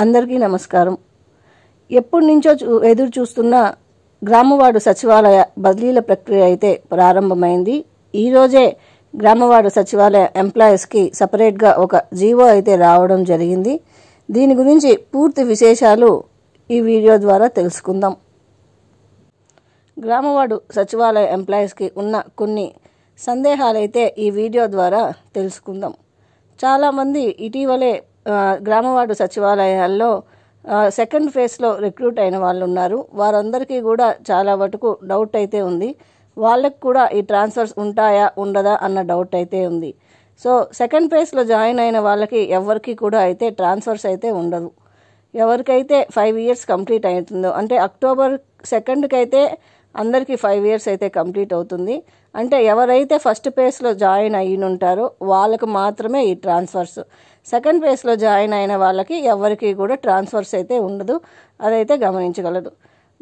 అందరికీ నమస్కారం. ఎప్పటి నుంచో ఎదురు చూస్తున్న గ్రామవార్డు సచివాలయ బదిలీల ప్రక్రియ అయితే ప్రారంభమైంది. ఈ రోజే గ్రామవార్డు సచివాలయ ఎంప్లాయీస్కి సపరేట్గా ఒక జీవో అయితే రావడం జరిగింది. దీని గురించి పూర్తి విశేషాలు ఈ వీడియో ద్వారా తెలుసుకుందాం. గ్రామవార్డు సచివాలయ ఎంప్లాయీస్కి ఉన్న కొన్ని సందేహాలైతే ఈ వీడియో ద్వారా తెలుసుకుందాం. చాలామంది ఇటీవలే గ్రామవార్డు సచివాలయాల్లో సెకండ్ ఫేజ్లో రిక్రూట్ అయిన వాళ్ళు ఉన్నారు. వారందరికీ కూడా చాలా వరకు డౌట్ అయితే ఉంది. వాళ్ళకు కూడా ఈ ట్రాన్స్ఫర్స్ ఉంటాయా ఉండదా అన్న డౌట్ అయితే ఉంది. సో సెకండ్ ఫేజ్లో జాయిన్ అయిన వాళ్ళకి ఎవరికి కూడా అయితే ట్రాన్స్ఫర్స్ అయితే ఉండదు. ఎవరికైతే 5 years కంప్లీట్ అవుతుందో, అంటే October 2nd అయితే అందరికీ 5 years అయితే కంప్లీట్ అవుతుంది. అంటే ఎవరైతే ఫస్ట్ ఫేజ్లో జాయిన్ అయ్యి ఉంటారో వాళ్ళకు మాత్రమే ఈ ట్రాన్స్ఫర్స్. సెకండ్ ఫేజ్లో జాయిన్ అయిన వాళ్ళకి ఎవరికి కూడా ట్రాన్స్ఫర్స్ అయితే ఉండదు. అదైతే గమనించగలరు.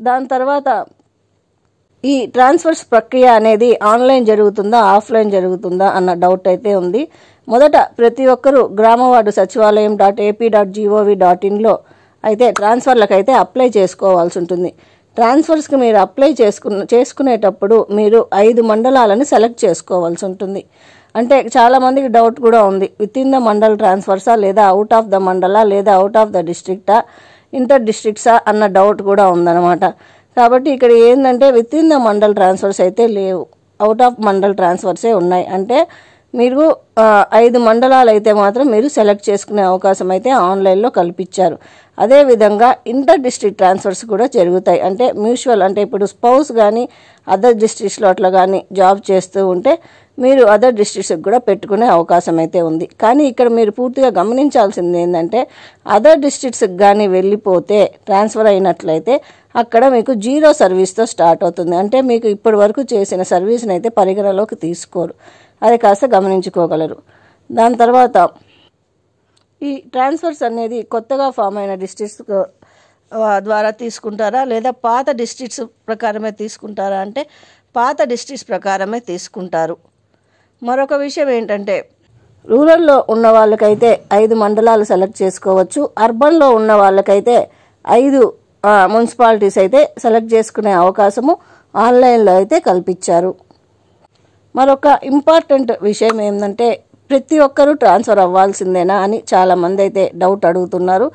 దాని తర్వాత ఈ ట్రాన్స్ఫర్స్ ప్రక్రియ అనేది ఆన్లైన్ జరుగుతుందా ఆఫ్లైన్ జరుగుతుందా అన్న డౌట్ అయితే ఉంది. మొదట ప్రతి ఒక్కరూ గ్రామవార్డు సచివాలయం .ap.gov.in అయితే ట్రాన్స్ఫర్లకు అయితే అప్లై చేసుకోవాల్సి ఉంటుంది. ట్రాన్స్ఫర్స్కి మీరు అప్లై చేసుకునేటప్పుడు మీరు 5 మండలాలను సెలెక్ట్ చేసుకోవాల్సి ఉంటుంది. అంటే చాలామందికి డౌట్ కూడా ఉంది, విత్ ఇన్ ద మండల్ ట్రాన్స్ఫర్సా లేదా అవుట్ ఆఫ్ ద మండలా లేదా అవుట్ ఆఫ్ ద డిస్ట్రిక్టా ఇంటర్ డిస్ట్రిక్ట్సా అన్న డౌట్ కూడా ఉందన్నమాట. కాబట్టి ఇక్కడ ఏంటంటే with in the mandal transfers అయితే లేవు, అవుట్ ఆఫ్ మండల్ ట్రాన్స్ఫర్సే ఉన్నాయి. అంటే మీరు 5 మండలాలు అయితే మాత్రం మీరు సెలెక్ట్ చేసుకునే అవకాశం అయితే ఆన్లైన్లో కల్పించారు. అదేవిధంగా ఇంటర్ డిస్ట్రిక్ట్ ట్రాన్స్ఫర్స్ కూడా జరుగుతాయి. అంటే మ్యూచువల్, అంటే ఇప్పుడు స్పౌస్ కానీ అదర్ డిస్ట్రిక్ట్స్లో అట్లా కానీ జాబ్ చేస్తూ ఉంటే మీరు అదర్ డిస్ట్రిక్ట్స్కి కూడా పెట్టుకునే అవకాశం అయితే ఉంది. కానీ ఇక్కడ మీరు పూర్తిగా గమనించాల్సింది ఏంటంటే అదర్ డిస్ట్రిక్ట్స్కి కానీ వెళ్ళిపోతే ట్రాన్స్ఫర్ అయినట్లయితే అక్కడ మీకు 0 సర్వీస్తో స్టార్ట్ అవుతుంది. అంటే మీకు ఇప్పటి వరకు చేసిన సర్వీస్ని అయితే పరిగణలోకి తీసుకోరు. అది కాస్త గమనించుకోగలరు. దాని తర్వాత ఈ ట్రాన్స్ఫర్స్ అనేది కొత్తగా ఫామ్ అయిన డిస్ట్రిక్ట్స్ ద్వారా తీసుకుంటారా లేదా పాత డిస్ట్రిక్ట్స్ ప్రకారమే తీసుకుంటారా అంటే పాత డిస్ట్రిక్ట్స్ ప్రకారమే తీసుకుంటారు. మరొక విషయం ఏంటంటే రూరల్లో ఉన్న వాళ్ళకైతే 5 మండలాలు సెలెక్ట్ చేసుకోవచ్చు. అర్బన్లో ఉన్న వాళ్ళకైతే 5 మున్సిపాలిటీస్ అయితే సెలెక్ట్ చేసుకునే అవకాశము ఆన్లైన్లో అయితే కల్పించారు. మరొక ఇంపార్టెంట్ విషయం ఏంటంటే ప్రతి ఒక్కరూ ట్రాన్స్ఫర్ అవ్వాల్సిందేనా అని చాలామంది అయితే డౌట్ అడుగుతున్నారు.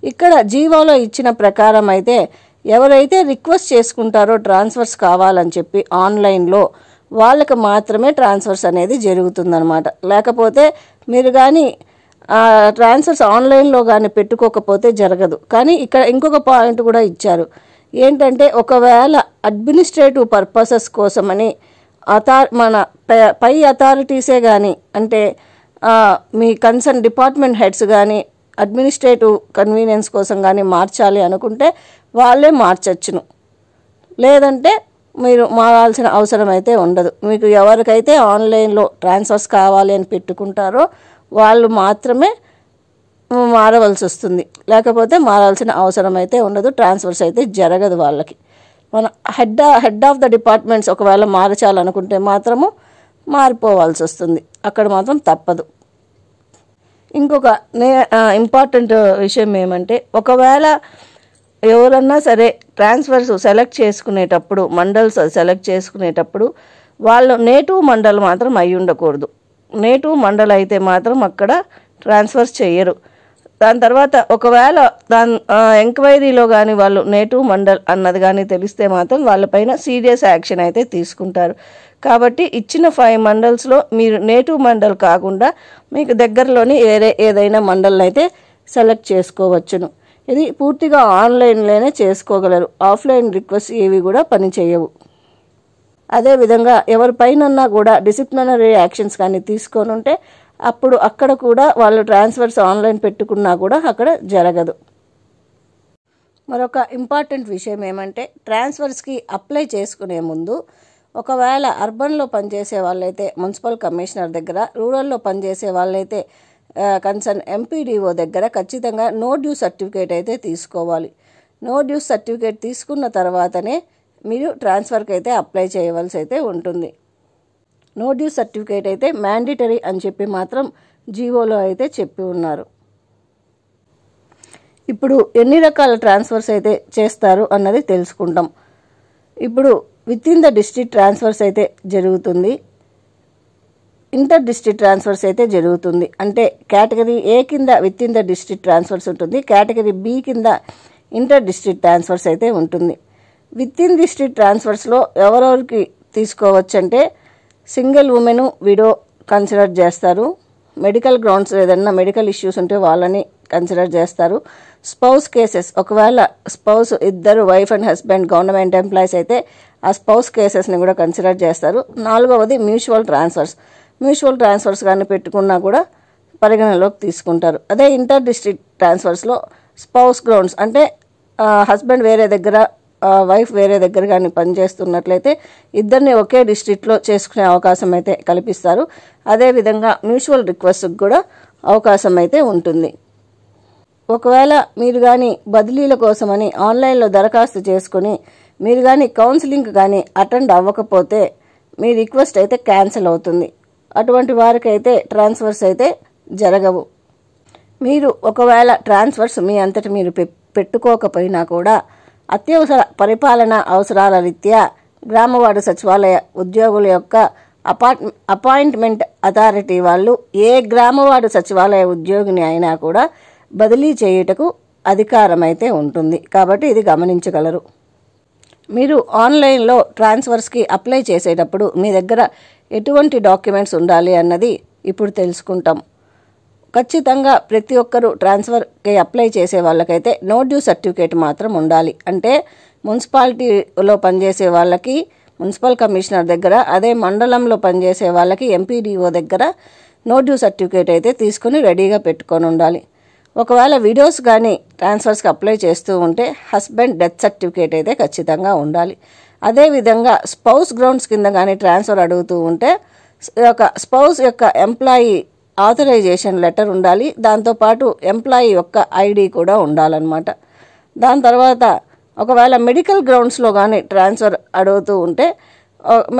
ఇక్కడ జీవోలో ఇచ్చిన ప్రకారం అయితే ఎవరైతే రిక్వెస్ట్ చేసుకుంటారో ట్రాన్స్ఫర్స్ కావాలని చెప్పి ఆన్లైన్లో వాళ్ళకి మాత్రమే ట్రాన్స్ఫర్స్ అనేది జరుగుతుందన్నమాట. లేకపోతే మీరు కానీ ట్రాన్స్ఫర్స్ ఆన్లైన్లో కానీ పెట్టుకోకపోతే జరగదు. కానీ ఇక్కడ ఇంకొక పాయింట్ కూడా ఇచ్చారు. ఏంటంటే ఒకవేళ అడ్మినిస్ట్రేటివ్ పర్పసెస్ కోసమని మన పై అథారిటీసే కానీ, అంటే మీ కన్సర్న్ డిపార్ట్మెంట్ హెడ్స్ కానీ అడ్మినిస్ట్రేటివ్ కన్వీనియన్స్ కోసం కానీ మార్చాలి అనుకుంటే వాళ్ళే మార్చచ్చును. లేదంటే మీరు మారాల్సిన అవసరం అయితే ఉండదు. మీకు ఎవరికైతే ఆన్లైన్లో ట్రాన్స్ఫర్స్ కావాలి అని పెట్టుకుంటారో వాళ్ళు మాత్రమే మారవలసి వస్తుంది. లేకపోతే మారాల్సిన అవసరం అయితే ఉండదు. ట్రాన్స్ఫర్స్ అయితే జరగదు వాళ్ళకి. మన హెడ్ ఆఫ్ ద డిపార్ట్మెంట్స్ ఒకవేళ మార్చాలనుకుంటే మాత్రము మారిపోవాల్సి వస్తుంది. అక్కడ మాత్రం తప్పదు. ఇంకొక ఇంపార్టెంట్ విషయం ఏమంటే ఒకవేళ ఎవరన్నా సరే ట్రాన్స్ఫర్స్ సెలెక్ట్ చేసుకునేటప్పుడు మండల్స్ సెలెక్ట్ చేసుకునేటప్పుడు వాళ్ళు నేటివ్ మండల్ మాత్రం అయి ఉండకూడదు. నేటివ్ మండల్ అయితే మాత్రం అక్కడ ట్రాన్స్ఫర్స్ చేయరు. దాని తర్వాత ఒకవేళ ఎంక్వైరీలో కానీ వాళ్ళు నేటివ్ మండల్ అన్నది కానీ తెలిస్తే మాత్రం వాళ్ళపైన సీరియస్ యాక్షన్ అయితే తీసుకుంటారు. కాబట్టి ఇచ్చిన 5 మండల్స్లో మీరు నేటివ్ మండల్ కాకుండా మీకు దగ్గరలోని ఏదైనా మండల్ అయితే సెలెక్ట్ చేసుకోవచ్చును. ఇది పూర్తిగా ఆన్లైన్లోనే చేసుకోగలరు. ఆఫ్లైన్ రిక్వెస్ట్ ఏవి కూడా పనిచేయవు. అదేవిధంగా ఎవరిపైనన్నా కూడా డిసిప్లినరీ యాక్షన్స్ కానీ తీసుకొని ఉంటే అప్పుడు అక్కడ కూడా వాళ్ళు ట్రాన్స్ఫర్స్ ఆన్లైన్ పెట్టుకున్నా కూడా అక్కడ జరగదు. మరొక ఇంపార్టెంట్ విషయం ఏమంటే ట్రాన్స్ఫర్స్కి అప్లై చేసుకునే ముందు ఒకవేళ అర్బన్లో పనిచేసే వాళ్ళైతే మున్సిపల్ కమిషనర్ దగ్గర, రూరల్లో పనిచేసే వాళ్ళైతే కన్సర్న్ ఎంపీడీఓ దగ్గర ఖచ్చితంగా నో డ్యూ సర్టిఫికేట్ అయితే తీసుకోవాలి. నో డ్యూ సర్టిఫికేట్ తీసుకున్న తర్వాతనే మీరు ట్రాన్స్ఫర్కి అయితే అప్లై చేయవలసి అయితే ఉంటుంది. నో డ్యూ సర్టిఫికేట్ అయితే మ్యాండేటరీ అని చెప్పి మాత్రం జీవోలో అయితే చెప్పి ఉన్నారు. ఇప్పుడు ఎన్ని రకాల ట్రాన్స్ఫర్స్ అయితే చేస్తారు అన్నది తెలుసుకుంటాం. ఇప్పుడు with in the district transfers అయితే జరుగుతుంది, ఇంటర్ డిస్ట్రిక్ట్ ట్రాన్స్ఫర్స్ అయితే జరుగుతుంది. అంటే కేటగిరీ ఏ కింద with in the district transfers ఉంటుంది, కేటగిరీ బి కింద ఇంటర్ డిస్ట్రిక్ట్ ట్రాన్స్ఫర్స్ అయితే ఉంటుంది. విత్ ఇన్ డిస్ట్రిక్ట్ ట్రాన్స్ఫర్స్లో ఎవరెవరికి తీసుకోవచ్చు అంటే సింగిల్ ఉమెన్ విడో కన్సిడర్ చేస్తారు, మెడికల్ గ్రౌండ్స్ ఏదన్నా మెడికల్ ఇష్యూస్ ఉంటే వాళ్ళని కన్సిడర్ చేస్తారు, స్పౌస్ కేసెస్ ఒకవేళ స్పౌస్ ఇద్దరు wife and husband government employees అయితే ఆ స్పౌస్ కేసెస్ని కూడా కన్సిడర్ చేస్తారు. 4వది మ్యూచువల్ ట్రాన్స్ఫర్స్ కానీ పెట్టుకున్నా కూడా పరిగణలోకి తీసుకుంటారు. అదే ఇంటర్ డిస్ట్రిక్ట్ ట్రాన్స్ఫర్స్లో స్పౌస్ గ్రౌండ్స్ అంటే హస్బెండ్ వేరే దగ్గర వైఫ్ వేరే దగ్గర కానీ పనిచేస్తున్నట్లయితే ఇద్దరిని ఒకే డిస్ట్రిక్ట్లో చేసుకునే అవకాశం అయితే కల్పిస్తారు. అదేవిధంగా మ్యూచువల్ రిక్వెస్ట్కి కూడా అవకాశం అయితే ఉంటుంది. ఒకవేళ మీరు కానీ బదిలీల కోసమని ఆన్లైన్లో దరఖాస్తు చేసుకుని మీరు కానీ కౌన్సిలింగ్ కానీ అటెండ్ అవ్వకపోతే మీ రిక్వెస్ట్ అయితే క్యాన్సిల్ అవుతుంది. అటువంటి వారికి అయితే ట్రాన్స్ఫర్స్ అయితే జరగవు. మీరు ఒకవేళ ట్రాన్స్ఫర్స్ మీ అంతటి మీరు పెట్టుకోకపోయినా కూడా అత్యవసర పరిపాలనా అవసరాల రీత్యా గ్రామవార్డు సచివాలయ ఉద్యోగుల యొక్క అపాయింట్మెంట్ అథారిటీ వాళ్ళు ఏ గ్రామవార్డు సచివాలయ ఉద్యోగిని అయినా కూడా బదిలీ చేయుటకు అధికారం అయితే ఉంటుంది. కాబట్టి ఇది గమనించగలరు. మీరు ఆన్లైన్లో ట్రాన్స్ఫర్స్కి అప్లై చేసేటప్పుడు మీ దగ్గర ఎటువంటి డాక్యుమెంట్స్ ఉండాలి అన్నది ఇప్పుడు తెలుసుకుంటాం. ఖచ్చితంగా ప్రతి ఒక్కరూ ట్రాన్స్ఫర్కి అప్లై చేసే వాళ్ళకైతే నో డ్యూ సర్టిఫికేట్ మాత్రం ఉండాలి. అంటే మున్సిపాలిటీలో పనిచేసే వాళ్ళకి మున్సిపల్ కమిషనర్ దగ్గర, అదే మండలంలో పనిచేసే వాళ్ళకి ఎంపీడీఓ దగ్గర నో డ్యూ సర్టిఫికేట్ అయితే తీసుకుని రెడీగా పెట్టుకొని ఉండాలి. ఒకవేళ విడోస్ కానీ ట్రాన్స్ఫర్స్కి అప్లై చేస్తూ ఉంటే హస్బెండ్ డెత్ సర్టిఫికేట్ అయితే ఖచ్చితంగా ఉండాలి. అదేవిధంగా స్పౌస్ గ్రౌండ్స్ కింద కానీ ట్రాన్స్ఫర్ అడుగుతూ ఉంటే స్పౌస్ యొక్క ఎంప్లాయీ ఆథరైజేషన్ లెటర్ ఉండాలి, దాంతోపాటు ఎంప్లాయీ యొక్క ఐడి కూడా ఉండాలన్నమాట. దాని తర్వాత ఒకవేళ మెడికల్ గ్రౌండ్స్లో కానీ ట్రాన్స్ఫర్ అడుగుతూ ఉంటే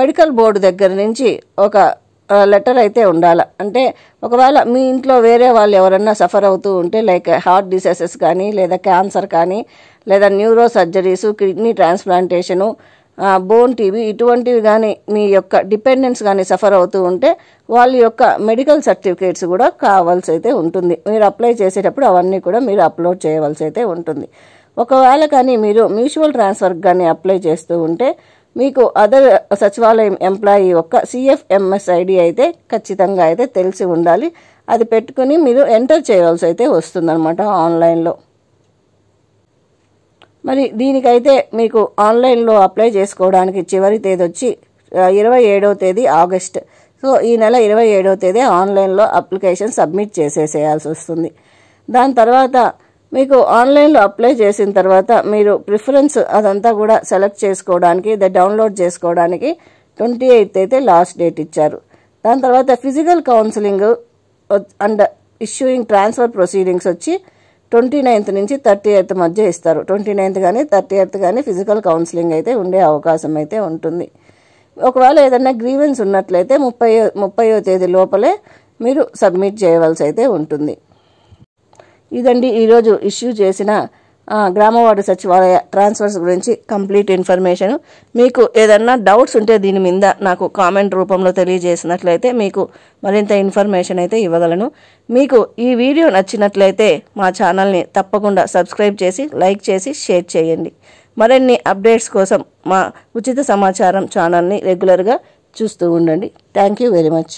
మెడికల్ బోర్డు దగ్గర నుంచి ఒక లెటర్ అయితే ఉండాలి. అంటే ఒకవేళ మీ ఇంట్లో వేరే వాళ్ళు ఎవరన్నా సఫర్ అవుతూ ఉంటే లైక్ హార్ట్ డిసీజెస్ కానీ లేదా క్యాన్సర్ కానీ లేదా neuro surgeries, kidney transplantation, bone TB ఇటువంటివి కానీ మీ యొక్క డిపెండెన్స్ కానీ సఫర్ అవుతూ ఉంటే వాళ్ళ యొక్క మెడికల్ సర్టిఫికేట్స్ కూడా కావాల్సి అయితే ఉంటుంది. మీరు అప్లై చేసేటప్పుడు అవన్నీ కూడా మీరు అప్లోడ్ చేయవలసి అయితే ఉంటుంది. ఒకవేళ కానీ మీరు మ్యూచువల్ ట్రాన్స్ఫర్కి కానీ అప్లై చేస్తూ ఉంటే మీకు అదర్ సచివాలయం ఎంప్లాయీ యొక్క CFMS ఐడి అయితే ఖచ్చితంగా అయితే తెలిసి ఉండాలి. అది పెట్టుకుని మీరు ఎంటర్ చేయవలసి అయితే వస్తుందన్నమాట ఆన్లైన్లో. మరి దీనికైతే మీకు ఆన్లైన్లో అప్లై చేసుకోవడానికి చివరి తేదీ వచ్చి 27వ తేదీ ఆగస్ట్. సో ఈ నెల 27వ తేదీ ఆన్లైన్లో అప్లికేషన్ సబ్మిట్ చేసేసేయాల్సి వస్తుంది. దాని తర్వాత మీకు ఆన్లైన్లో అప్లై చేసిన తర్వాత మీరు ప్రిఫరెన్స్ అదంతా కూడా సెలెక్ట్ చేసుకోవడానికి డౌన్లోడ్ చేసుకోవడానికి 28th అయితే లాస్ట్ డేట్ ఇచ్చారు. దాని తర్వాత physical counselling and issuing transfer proceedings వచ్చి 29th నుంచి 30th మధ్య ఇస్తారు. 29th కానీ 30th కానీ ఫిజికల్ కౌన్సిలింగ్ అయితే ఉండే అవకాశం అయితే ఉంటుంది. ఒకవేళ ఏదైనా గ్రీవెన్స్ ఉన్నట్లయితే 30వ తేదీ లోపలే మీరు సబ్మిట్ చేయవలసి అయితే ఉంటుంది. ఇదండి ఈరోజు ఇష్యూ చేసిన గ్రామవార్డు సచివాలయ ట్రాన్స్ఫర్స్ గురించి కంప్లీట్ ఇన్ఫర్మేషన్. మీకు ఏదన్నా డౌట్స్ ఉంటే దీని మీద నాకు కామెంట్ రూపంలో తెలియజేసినట్లయితే మీకు మరింత ఇన్ఫర్మేషన్ అయితే ఇవ్వగలను. మీకు ఈ వీడియో నచ్చినట్లయితే మా ఛానల్ని తప్పకుండా సబ్స్క్రైబ్ చేసి లైక్ చేసి షేర్ చేయండి. మరిన్ని అప్డేట్స్ కోసం మా ఉచిత సమాచారం ఛానల్ని రెగ్యులర్గా చూస్తూ ఉండండి. Thank you very much.